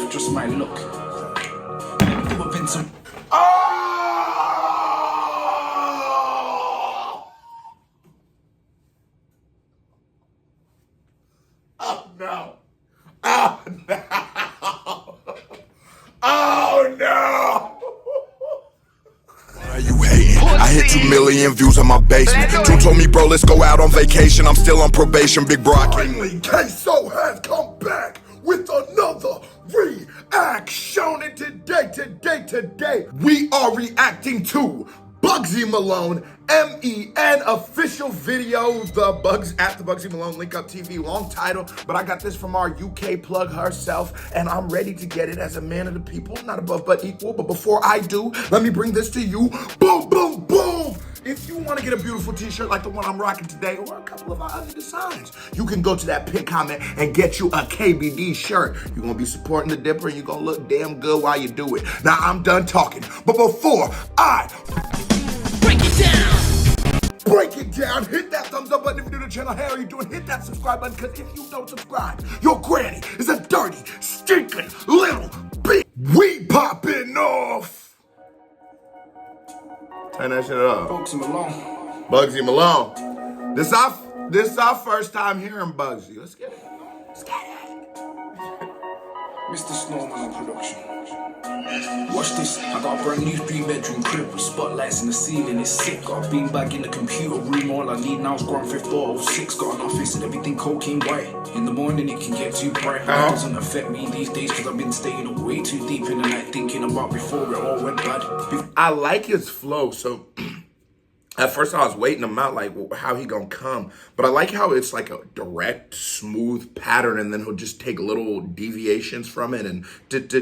just my look. Oh no. Oh no. Oh no. You hating? I hit 2 million views on my basement. June told me, bro, let's go out on vacation. I'm still on probation, big bro. Finally, Queso has come back with another reaction. And today, we are reacting to Bugzy Malone, M.E.N. official video, the Bugzy Malone Link Up TV, long title, but I got this from our UK plug herself, and I'm ready to get it as a man of the people, not above but equal. But before I do, let me bring this to you. Boom, boom, boom! If you want to get a beautiful t-shirt like the one I'm rocking today, or a couple of our other designs, you can go to that pinned comment and get you a KBD shirt. You're going to be supporting the Dipper, and you're going to look damn good while you do it. Now, I'm done talking, but before I break it down, hit that thumbs up button if you're new to the channel. Hey, how are you doing? Hit that subscribe button, because if you don't subscribe, your granny is a dirty, stinking little bitch. We popping off. Turn that shit up. Bugzy Malone. Bugzy Malone. This is our first time hearing Bugzy. Let's get it. Let's get it. Mr. Snowman on production. Watch this, I got a brand new 3-bedroom crib with spotlights in the ceiling, it's sick. Got a beanbag in the computer room, all I need now is Grand Theft Auto 6. Got an office and everything cocaine white. In the morning it can get too bright, but it doesn't affect me these days, cause I've been staying way too deep in the night thinking about before it all went bad. I like his flow, so at first I was waiting him out, like how he gonna come, but I like how it's like a direct, smooth pattern, and then he'll just take little deviations from it, and just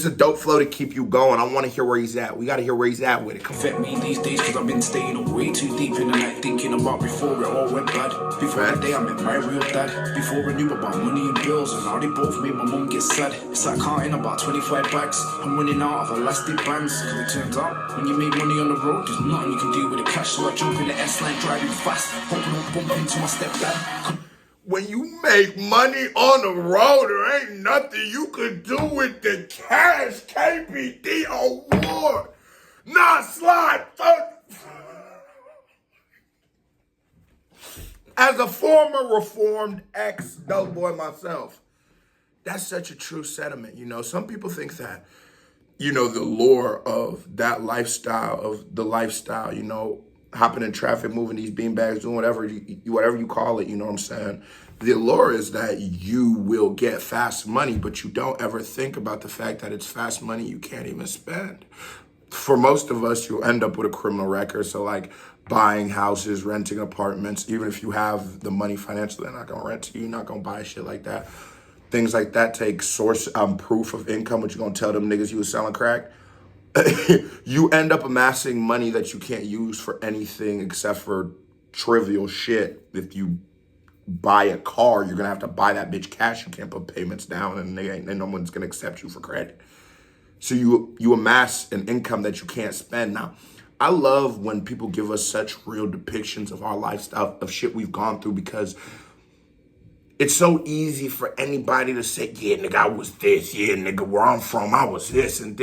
a dope flow to keep you going. I want to hear where he's at. We got to hear where he's at with it. Affect me these days, cause I've been staying way too deep in the night thinking about before it all went bad. Before that day I met my real dad, before I knew about money and bills, and now they both made my mum get sad. It's like counting about 25 bags, I'm running out of elastic bands, cause it turns out when you make money on the road, there's nothing you can do with the cash. So I jump in the S-line driving fast, hoping I'll bump into my stepdad. When you make money on the road, there ain't nothing you could do with the cash. KBD award. Nah, slide. As a former reformed ex-dope boy myself, that's such a true sentiment. You know, some people think that, you know, the lure of that lifestyle, you know, hopping in traffic, moving these beanbags, doing whatever you call it, you know what I'm saying? The allure is that you will get fast money, but you don't ever think about the fact that it's fast money you can't even spend. For most of us, you'll end up with a criminal record. So like buying houses, renting apartments, even if you have the money financially, they're not gonna rent to you, you're not gonna buy shit like that. Things like that take proof of income, what you gonna tell them niggas you was selling crack? You end up amassing money that you can't use for anything except for trivial shit. If you buy a car, you're gonna have to buy that bitch cash. You can't put payments down, and no one's gonna accept you for credit. So you amass an income that you can't spend. Now, I love when people give us such real depictions of our lifestyle, of shit we've gone through, because it's so easy for anybody to say, yeah, nigga, I was this. Yeah, nigga, where I'm from, I was this and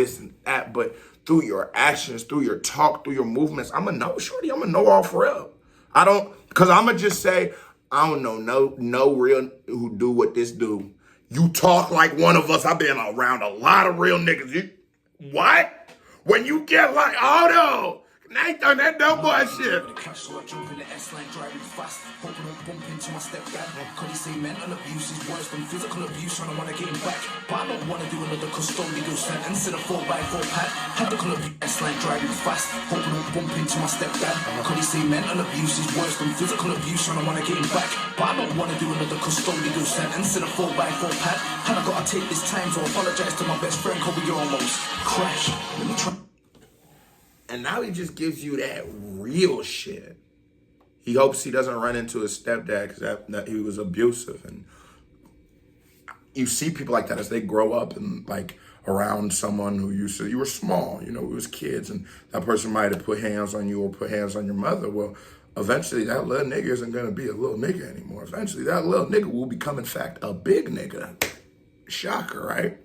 that. But through your actions, through your talk, through your movements, I'm going to know, shorty, I'm going to know all for real. Because I'm going to just say, I don't know, no real who do what this do. You talk like one of us. I've been around a lot of real niggas. What? When you get like, oh no. I ain't done that no boy shit. So I jump in the S-line driving fast, hoping I'll bump into my stepdad. Cause he say mental abuse is worse than physical abuse, and I wanna get him back. But I don't wanna do another custodial sentence in a 4x4 pad. Had the club S-line driving fast, hoping I'll bump into my stepdad. Cause he say mental abuse is worse than physical abuse, and I wanna get him back. But I don't wanna do another custodial sentence in a 4x4 pad. And I gotta take this time to apologize to my best friend, cause we almost crashed. Let me try. And now he just gives you that real shit. He hopes he doesn't run into his stepdad because that he was abusive. And you see people like that as they grow up and like around someone who you were small, you know, it was kids, and that person might have put hands on you or put hands on your mother. Well, eventually that little nigga isn't gonna be a little nigga anymore. Eventually that little nigga will become, in fact, a big nigga. Shocker, right?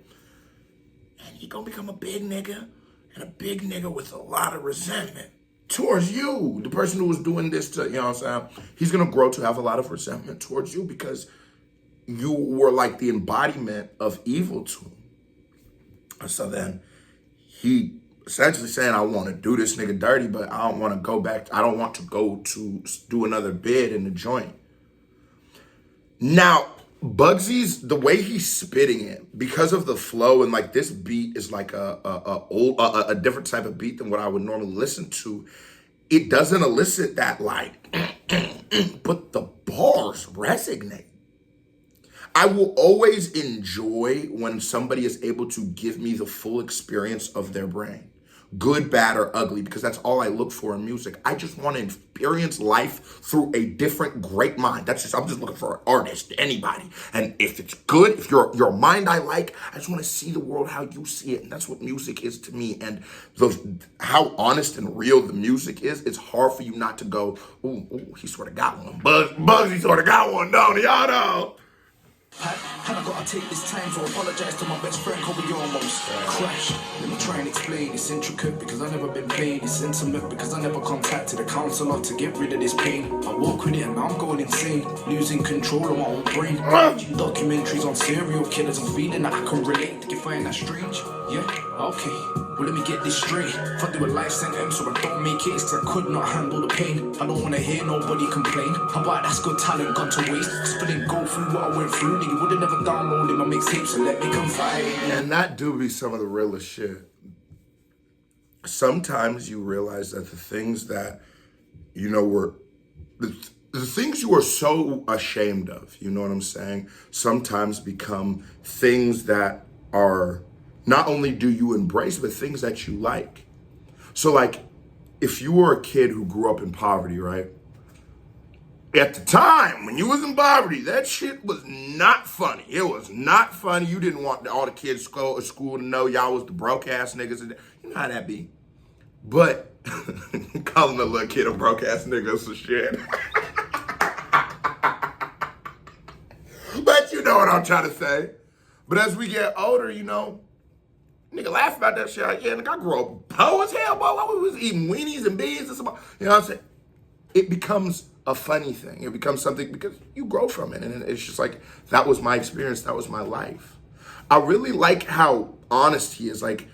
And he gonna become a big nigga, and a big nigga with a lot of resentment towards you. The person who was doing this to, you know what I'm saying? He's gonna grow to have a lot of resentment towards you because you were like the embodiment of evil to him. So then he essentially saying, I want to do this nigga dirty, but I don't want to go back. I don't want to go to do another bid in the joint. Now, Bugzy's, the way he's spitting it, because of the flow, and like this beat is like a different type of beat than what I would normally listen to. It doesn't elicit that like, but the bars resonate. I will always enjoy when somebody is able to give me the full experience of their brain. Good, bad, or ugly, because that's all I look for in music. I just want to experience life through a different great mind. I'm just looking for an artist, anybody. And if it's good, if your mind I like, I just want to see the world how you see it. And that's what music is to me. And how honest and real the music is, it's hard for you not to go, ooh, he sort of got one. Bugzy sort of got one, don't he? Y'all know. And I gotta take this time to apologize to my best friend, cause we almost crashed. Let me try and explain. It's intricate because I've never been playing. It's intimate because I never contacted a counselor to get rid of this pain. I walk with it and now I'm going insane, losing control of my own brain. Watching documentaries on serial killers and feeling that I can relate. Do you find that strange? Yeah? Okay. Well, let me get this straight. If I do a life sentence or I don't make it, it's 'cause I could not handle the pain. I don't wanna hear nobody complain about that's good talent gone to waste. Cause I didn't go through what I went through, nigga would've never downloaded my mixtape, so let me confide. And that do be some of the realest shit. Sometimes you realize that the things that, you know, were the things you were so ashamed of, you know what I'm saying, sometimes become things that are not only do you embrace, but things that you like. So like, if you were a kid who grew up in poverty, right? At the time, when you was in poverty, that shit was not funny. It was not funny. You didn't want all the kids at school to know y'all was the broke ass niggas. You know how that be. But calling a little kid a broke ass nigga is some shit. But you know what I'm trying to say. But as we get older, you know, nigga laugh about that shit. Like, yeah, nigga, I grew up poor as hell, boy. We was eating weenies and beans and stuff. You know what I'm saying? It becomes a funny thing. It becomes something because you grow from it. And it's just like, that was my experience. That was my life. I really like how honest he is. Like,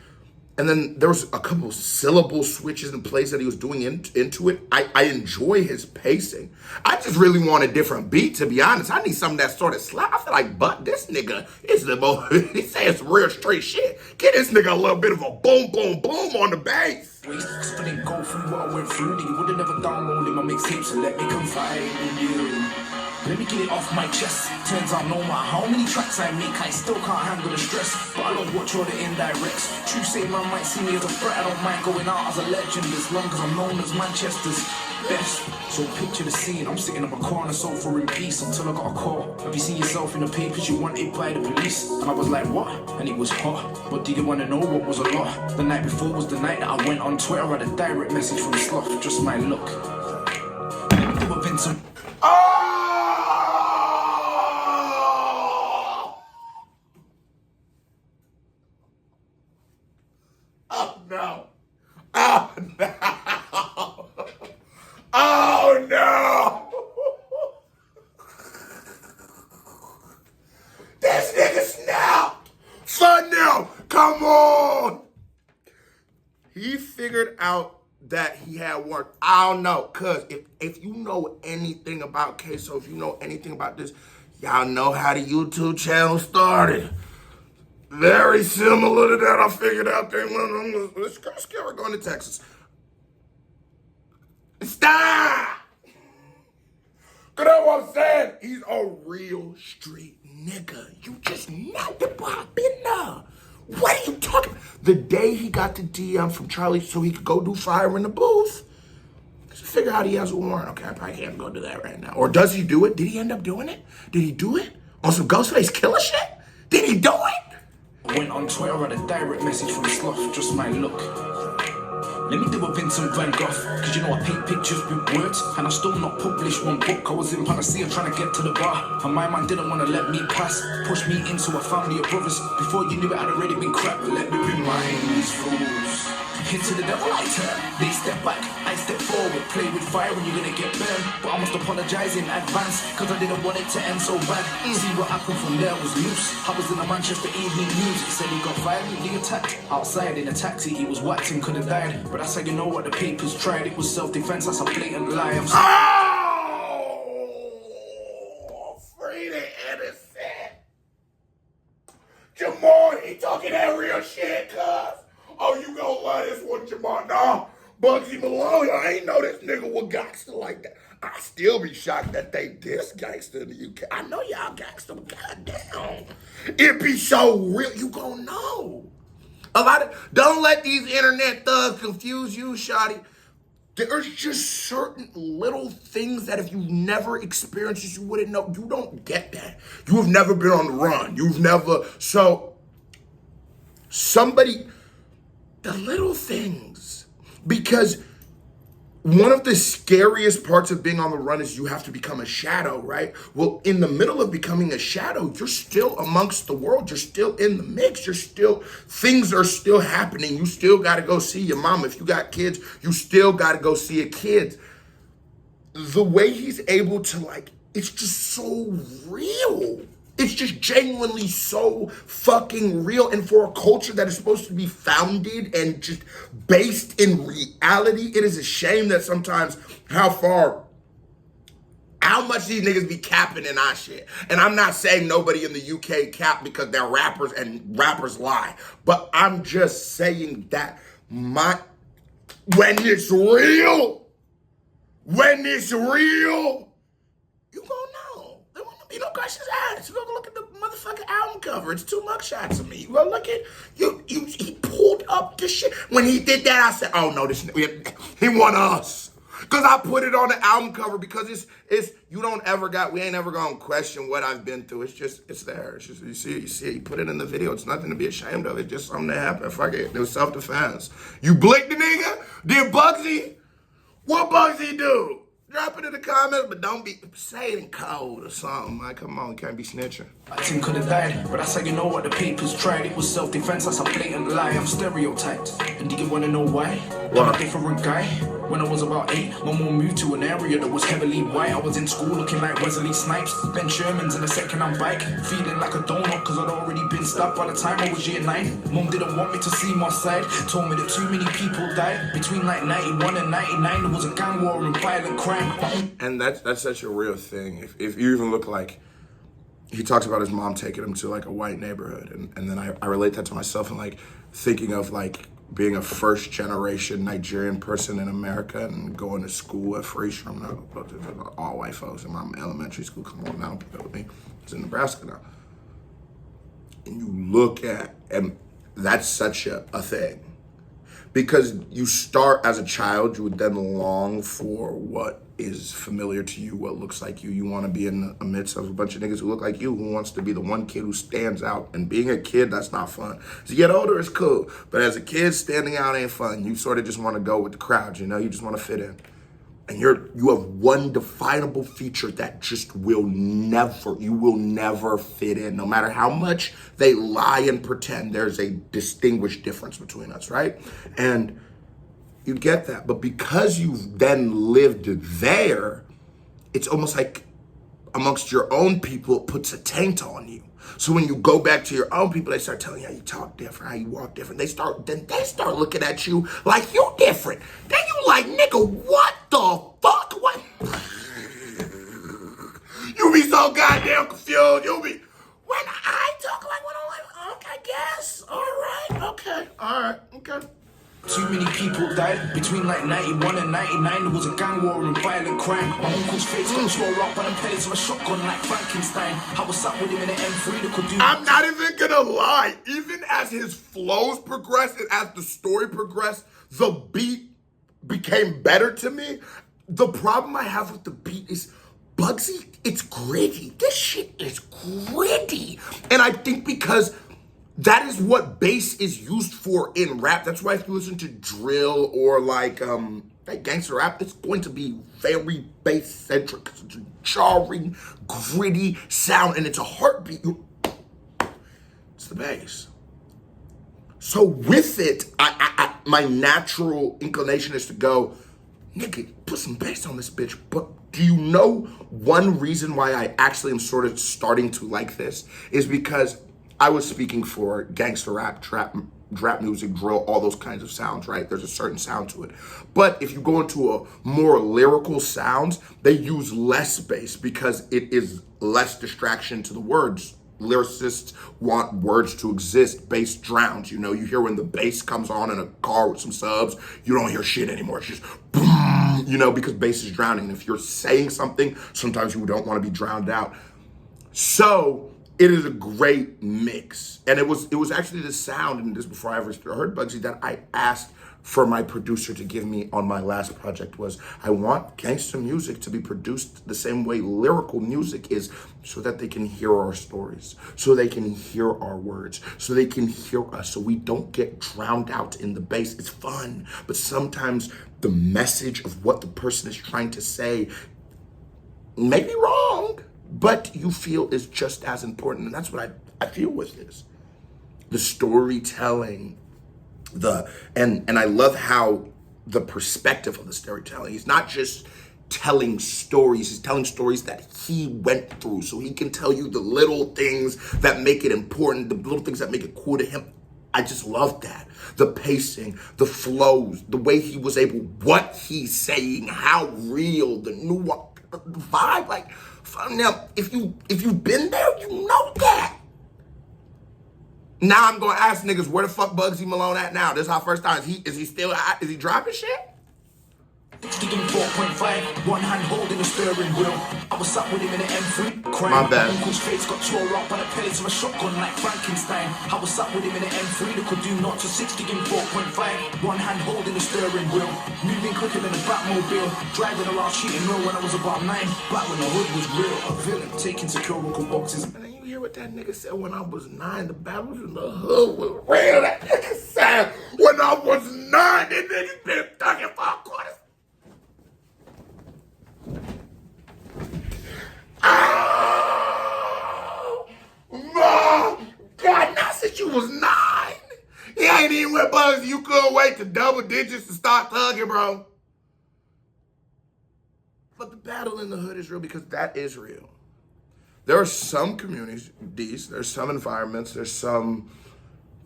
and then there was a couple of syllable switches and plays that he was doing into it. I enjoy his pacing. I just really want a different beat, to be honest. I need something that sort of slap. I feel like, but this nigga is the most, he's saying some real straight shit. Get this nigga a little bit of a boom, boom, boom on the bass. Cause I didn't go through what I went through, nigga would've never downloaded my mixtape, so let me confide in you. Let me get it off my chest. Turns out no matter how many tracks I make, I still can't handle the stress. But I don't watch all the indirects. True say man might see me as a threat. I don't mind going out as a legend as long as I'm known as Manchester's best. So picture the scene, I'm sitting on my corner sofa in peace until I got a call. Have you seen yourself in the papers? You wanted by the police. And I was like, what? And it was hot. But do you want to know what was a lot? The night before was the night that I went on Twitter. I had a direct message from Sloth, just my look. There have been some... No. Oh, no. Oh, no. This nigga snapped. Son now, come on. He figured out that he had work. I don't know, cuz if you know anything about Queso, if you know anything about this, y'all know how the YouTube channel started. Very similar to that. I figured out that let's we're going to Texas. Stop! Cause that's what I'm saying. He's a real street nigga. You just know the pop in there. What are you talking about? The day he got the DM from Charlie so he could go do fire in the booth. Figure out he has a warrant. Okay, I probably can't go do that right now. Or does he do it? Did he end up doing it? Did he do it? On some Ghostface Killer shit? Did he do it? Went on Twitter, I had a direct message from Sloth, just my look. Let me do a Vincent Van Gogh, cause you know I paint pictures with words, and I still not published one book. I was in Panacea trying to get to the bar, and my man didn't want to let me pass. Pushed me into a family of brothers. Before you knew it, I'd already been cracked. But let me remind these fools. Into the devil I turn. They step back, I step forward. Play with fire and you're gonna get burned. But I must apologize in advance, cause I didn't want it to end so bad. See what happened from there was loose. I was in the Manchester Evening News. He said he got violently attacked outside in a taxi. He was whacked and could have died. But that's how you know what the papers tried. It was self-defense, that's a blatant lie. I'm Oh, free the innocent. Jamal, he talking that real shit, cuz. Oh, you gonna love this one, Jamal? Nah, Bugzy Malone, I ain't know this nigga was gangster like that. I still be shocked that they diss gangster in the UK. I know y'all gangster, but goddamn. It be so real, you gonna know. Don't let these internet thugs confuse you, shawty. There's just certain little things that if you've never experienced it, you wouldn't know. You don't get that. You've never been on the run. The little things, because one of the scariest parts of being on the run is you have to become a shadow, right? Well, in the middle of becoming a shadow, you're still amongst the world. You're still in the mix. Things are still happening. You still got to go see your mom. If you got kids, you still got to go see your kids. The way he's able to, it's just so real. It's just genuinely so fucking real. And for a culture that is supposed to be founded and just based in reality, it is a shame that sometimes how much these niggas be capping in our shit. And I'm not saying nobody in the UK cap because they're rappers and rappers lie. But I'm just saying that when it's real, you gonna know. There won't be no questions asked. You go look at the motherfucking album cover. It's 2 mugshots of me. You go look at he pulled up the shit. When he did that, I said, oh no, he want us. Cause I put it on the album cover because it's we ain't ever gonna question what I've been through. It's there. It's just you see, you put it in the video. It's nothing to be ashamed of. It's just something that happened. Fuck it. It was self-defense. You blinked the nigga? Did Bugzy? What Bugzy do? Drop it in the comments, but don't be say it in code or something. Like, come on, you can't be snitching. I think could have died, but that's how you know what the papers tried. It was self-defense, that's a blatant lie. I'm stereotyped. And do you want to know why? I'm a different guy. When I was about 8, my mom moved to an area that was heavily white. I was in school looking like Wesley Snipes. Ben Sherman's in a second-hand bike. Feeling like a donut because I'd already been stabbed by the time I was year 9. Mom didn't want me to see my side. Told me that too many people died. Between like 91 and 99, there was a gang war and violent crime. And that's such a real thing. If you even look like, he talks about his mom taking him to like a white neighborhood. And then I relate that to myself and like thinking of like being a first generation Nigerian person in America and going to school at Freestrom. All white folks in my elementary school. Come on now, people with me. It's in Nebraska now. And you look at, and that's such a thing. Because you start as a child, you would then long for what is familiar to you, what looks like you. You want to be in the midst of a bunch of niggas who look like you, who wants to be the one kid who stands out. And being a kid, that's not fun. As you get older, it's cool. But as a kid, standing out ain't fun. You sort of just want to go with the crowd, you just want to fit in. And you have one definable feature that just you will never fit in. No matter how much they lie and pretend, there's a distinguished difference between us, right? And you get that. But because you've then lived there, it's almost like amongst your own people, it puts a taint on you. So when you go back to your own people, they start telling you how you talk different, how you walk different. They start looking at you like you different. Then you like, nigga, what the fuck? What? You be so goddamn confused. You be, when I talk like what I'm like, okay, I guess. All right, okay. Too many people died. Between like 91 and 99, there was a gang war and violent crime. My uncle's face got tore up by the pellets of a shotgun like Frankenstein. I was sat with him in an M3 that could do. I'm not even gonna lie. Even as his flows progressed and as the story progressed, the beat became better to me. The problem I have with the beat is Bugzy, it's gritty. This shit is gritty. And I think because That is what bass is used for in rap. That's why if you listen to drill or like gangster rap, it's going to be very bass centric. It's a jarring, gritty sound, and it's a heartbeat. It's the bass. So with it, my natural inclination is to go, nigga, put some bass on this bitch. But do you know one reason why I actually am sort of starting to like this is because I was speaking for gangster rap, trap music, drill, all those kinds of sounds, right? There's a certain sound to it. But if you go into a more lyrical sounds, they use less bass because it is less distraction to the words. Lyricists want words to exist. Bass drowns. You know, you hear when the bass comes on in a car with some subs, you don't hear shit anymore. It's just boom, you know, because bass is drowning. And if you're saying something, sometimes you don't want to be drowned out. So it is a great mix. And it was actually the sound, and this before I ever heard Bugzy, that I asked for my producer to give me on my last project was, I want gangster music to be produced the same way lyrical music is, so that they can hear our stories, so they can hear our words, so they can hear us, so we don't get drowned out in the bass. It's fun, but sometimes the message of what the person is trying to say may be wrong, but you feel is just as important. And that's what I feel with this. The storytelling, and I love how the perspective of the storytelling, he's not just telling stories, he's telling stories that he went through, so he can tell you the little things that make it important, the little things that make it cool to him. I just love that. The pacing, the flows, the way he was able, what he's saying, how real, the nuance, the vibe. Like, now, if you've been there, you know that. Now I'm gonna ask niggas, where the fuck Bugzy Malone at now? This is our first time. Is he dropping shit? 4.5, one hand holding the steering wheel. I was sat with him in an M3. Crying. My bad. My uncle's face got tore up by the pellets of a shotgun like Frankenstein. I was sat with him in an M3 that could do 0 to 60 in 4.5. One hand holding the steering wheel. Moving quicker than a Batmobile. Driving around shooting real when I was about 9. Back when the hood was real. A villain taking secure local boxes. And then you hear what that nigga said when I was 9. The battles in the hood was real. That nigga said when I was 9. And then he been thugging for a quarter. Oh, my God, not since you was 9. He ain't even with Bugzy. You couldn't wait to double digits to start thugging, bro. But the battle in the hood is real because that is real. There are some communities, there's some environments, there's some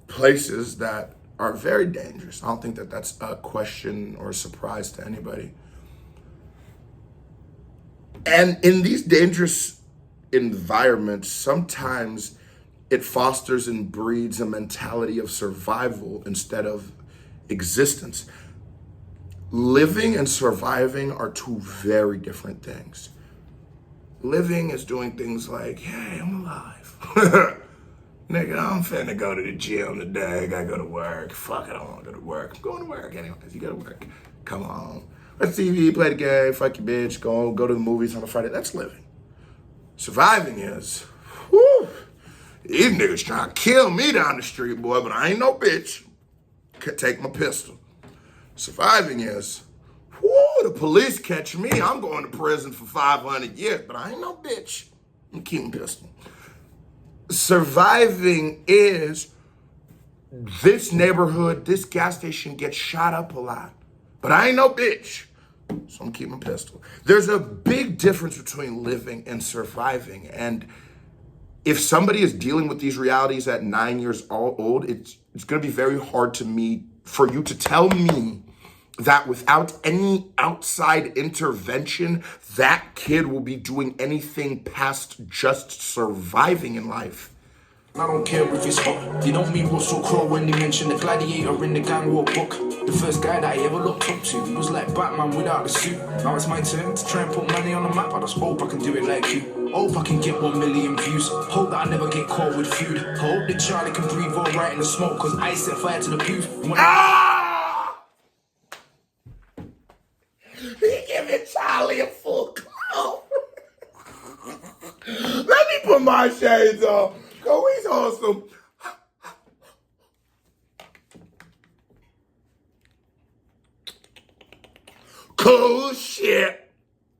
places that are very dangerous. I don't think that that's a question or a surprise to anybody. And in these dangerous environments, sometimes it fosters and breeds a mentality of survival instead of existence. Living and surviving are two very different things. Living is doing things like, hey, I'm alive. Nigga, I'm finna go to the gym today. I gotta go to work. Fuck it, I don't wanna go to work. I'm going to work anyways. You gotta work. Come on. Watch TV, play the game, fuck your bitch, go to the movies on a Friday. That's living. Surviving is, whew, these niggas trying to kill me down the street, boy, but I ain't no bitch. Could take my pistol. Surviving is, whoo, the police catch me, I'm going to prison for 500 years, but I ain't no bitch. I'm keeping pistol. Surviving is, this neighborhood, this gas station gets shot up a lot, but I ain't no bitch. So I'm keeping a pistol. There's a big difference between living and surviving. And if somebody is dealing with these realities at 9 years old, it's going to be very hard for you to tell me that without any outside intervention, that kid will be doing anything past just surviving in life. I don't care if it's hot. You don't mean Russell Crowe when they mention the gladiator in the gang war book. The first guy that I ever looked up to was like Batman without the suit. Now it's my turn to try and put money on the map. I just hope I can do it like you. Hope I can get 1 million views. Hope that I never get caught with food. Hope that Charlie can breathe all right in the smoke, cause I set fire to the booth. He giving Charlie a full clown. Let me put my shades on. Go, he's on some cool shit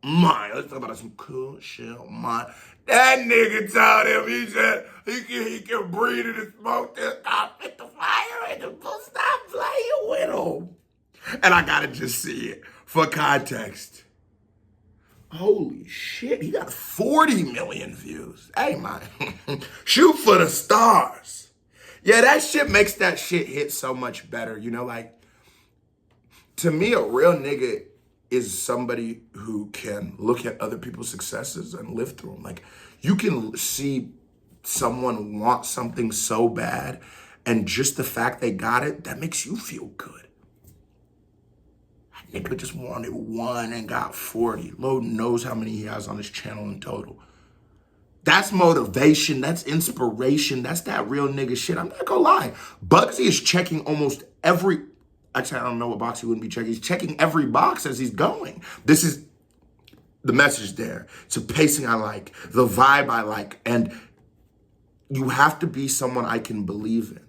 money. Let's talk about some cool shit money. That nigga told him, he said, he can breathe it and smoke this. I'll fit the fire in the book. Stop playing with him. And I gotta just see it for context. Holy shit, he got 40 million views. Hey, man, shoot for the stars. Yeah, that shit makes that shit hit so much better. You know, like, to me, a real nigga is somebody who can look at other people's successes and live through them. Like, you can see someone want something so bad, and just the fact they got it, that makes you feel good. Nigga just wanted one and got 40. Lord knows how many he has on his channel in total. That's motivation. That's inspiration. That's that real nigga shit. I'm not gonna lie. Bugzy is checking almost every... Actually, I don't know what box he wouldn't be checking. He's checking every box as he's going. This is the message there. It's a pacing I like. The vibe I like. And you have to be someone I can believe in.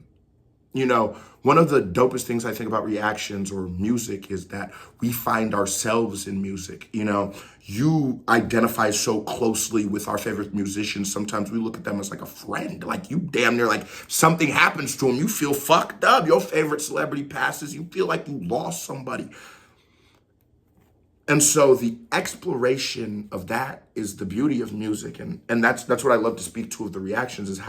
You know, one of the dopest things I think about reactions or music is that we find ourselves in music. You know, you identify so closely with our favorite musicians. Sometimes we look at them as like a friend. Like, you damn near, like, something happens to them, you feel fucked up. Your favorite celebrity passes, you feel like you lost somebody. And so the exploration of that is the beauty of music. And that's what I love to speak to of the reactions, is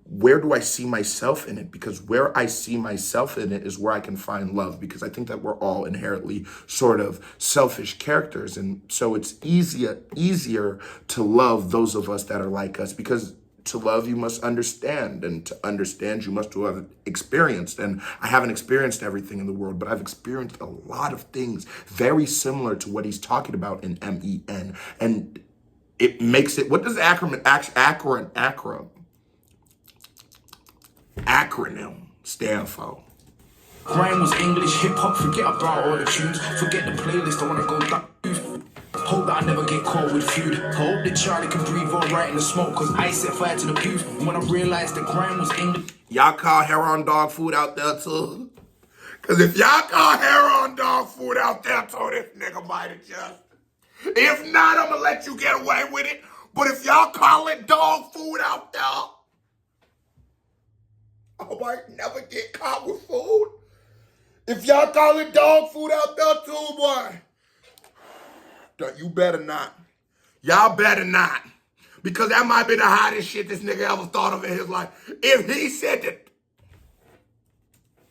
where do I see myself in it? Because where I see myself in it is where I can find love, because I think that we're all inherently sort of selfish characters. And so it's easier to love those of us that are like us, because to love, you must understand, and to understand, you must have experienced. And I haven't experienced everything in the world, but I've experienced a lot of things very similar to what he's talking about in M.E.N. And it makes it, what does the acronym stand for? Grime was English, hip-hop, forget about all the tunes. Forget the playlist, I wanna go down. Hope that I never get caught with food. Hope that Charlie can breathe all right in the smoke, cause I set fire to the pews. When I realized that grime was English. Y'all call hair on dog food out there too? Cause if y'all call hair on dog food out there too, this nigga might adjust. If not, I'm gonna let you get away with it. But if y'all call it dog food out there, I might never get caught with food. If y'all call it dog food out there too, boy, you better not. Y'all better not. Because that might be the hottest shit this nigga ever thought of in his life. If he said that.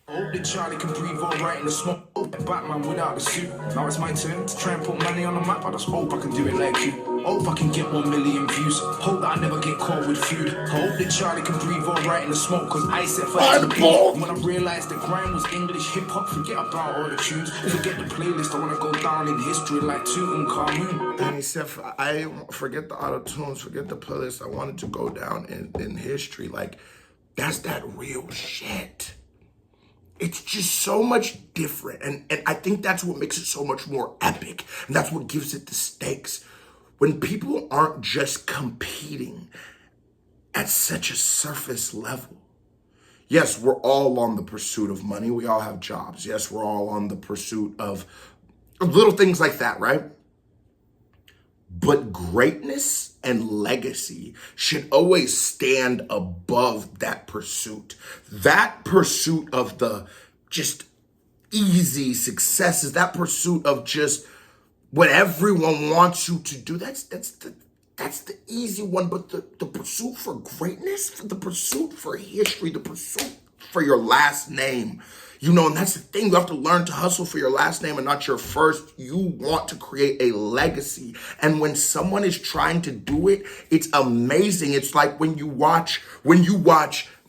Hope that Charlie can breathe all right in the smoke. Batman without the suit. Now it's my turn to try and put money on the map. I just hope I can do it like you. Hope I can get 1 million views. Hope that I never get caught with food. Hope that Charlie can breathe all right in the smoke, cause I set fire to the pews. When I realized that grime was English, hip-hop, forget about all the tunes. Forget the playlist, I wanna go down in history like Tutankhamun. And he said, I forget the auto-tunes, forget the playlist. I wanted to go down in history. Like, that's that real shit. It's just so much different. And I think that's what makes it so much more epic. And that's what gives it the stakes. When people aren't just competing at such a surface level. Yes, we're all on the pursuit of money. We all have jobs. Yes, we're all on the pursuit of little things like that, right? But greatness and legacy should always stand above that pursuit. That pursuit of the just easy successes, that pursuit of just what everyone wants you to do, that's the easy one. But the pursuit for greatness, the pursuit for history, the pursuit for your last name, you know, and that's the thing. You have to learn to hustle for your last name and not your first. You want to create a legacy. And when someone is trying to do it, it's amazing. It's like when you watch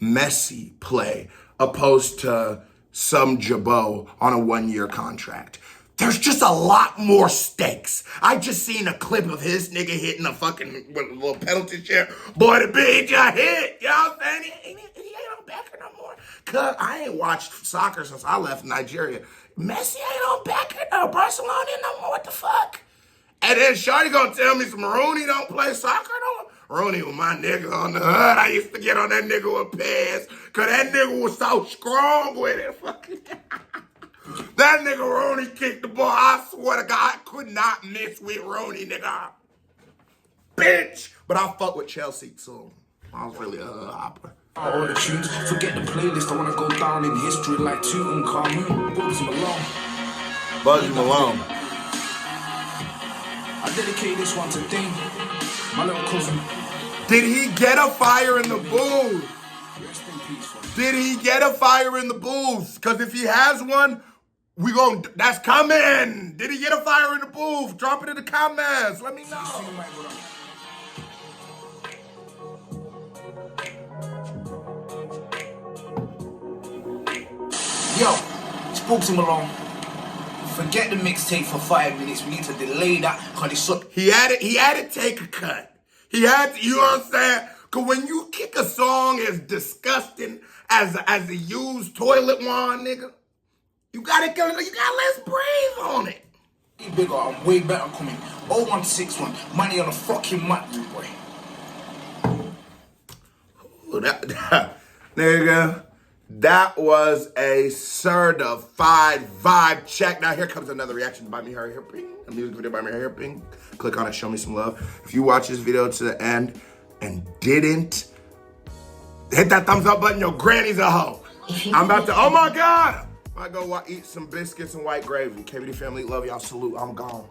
Messi play opposed to some jabot on a 1-year contract. There's just a lot more stakes. I just seen a clip of his nigga hitting a fucking little penalty share. Boy, the bitch just hit. You know what I'm saying? He ain't on backer no more. Cause I ain't watched soccer since I left Nigeria. Messi ain't on backer no. Barcelona no more. What the fuck? And then Shorty gonna tell me some Rooney don't play soccer no more. Rooney was my nigga on the hood. I used to get on that nigga with pads. Cause that nigga was so strong with it. That nigga Ronnie kicked the ball. I swear to God, I could not miss with Ronnie, nigga. Bitch. But I fuck with Chelsea too. I was really a hopper. All the tunes, forget the playlist. I wanna go down in history like Tutankhamun. Bugzy Malone. Bugzy Malone. I dedicate this one to Dean, my little cousin. Did he get a fire in the booth? Rest in peace, fam. Did he get a fire in the booth? Because if he has one, that's coming. Did he get a fire in the booth? Drop it in the comments. Let me know. Yo, it's Bugzy Malone. Forget the mixtape for 5 minutes. We need to delay that because it's so. He had to take a cut. He had to, you know what I'm saying? Because when you kick a song as disgusting as a used toilet wand, nigga, you gotta let us breathe on it. Bigger, I'm way better coming. 0161, money on a fucking mat, you boy. Ooh, nigga, that was a certified vibe check. Now here comes another reaction by me, Harry Ping. A music video by me, Harry Ping. Click on it, show me some love. If you watch this video to the end and didn't hit that thumbs up button, your granny's a hoe. I'm about to, oh my God. I go eat some biscuits and white gravy. KBD family, love y'all, salute, I'm gone.